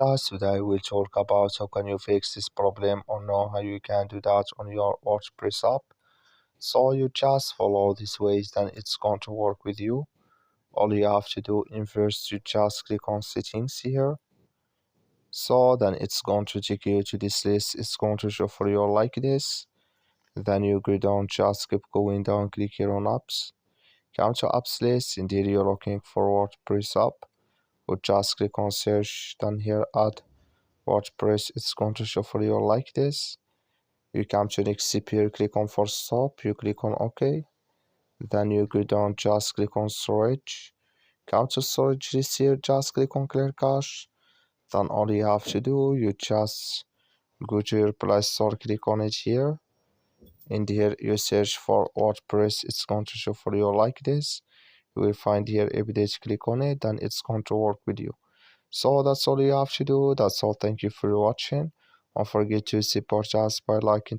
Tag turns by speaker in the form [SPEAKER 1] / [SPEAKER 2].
[SPEAKER 1] Today we'll talk about how can you fix this problem or know how you can do that on your WordPress app. So you just follow these ways, then it's going to work with you. All you have to do in first you just click on settings here. So then it's going to take you to this list. It's going to show for you like this. Then you go down, just keep going down, click here on apps. Come to apps list, and here you're looking for WordPress app. Or just click on search, then here add WordPress. It's going to show for you like this. You come to next step here, click on for stop, you click on OK. Then you go down, just click on storage. Come to storage list here, just click on clear cache. Then all you have to do, you just go to your Play Store, click on it here. And here you search for WordPress. It's going to show for you like this. You will find here update, click on it, then it's going to work with you. So that's all you have to do. That's all. Thank you for watching. Don't forget to support us by liking.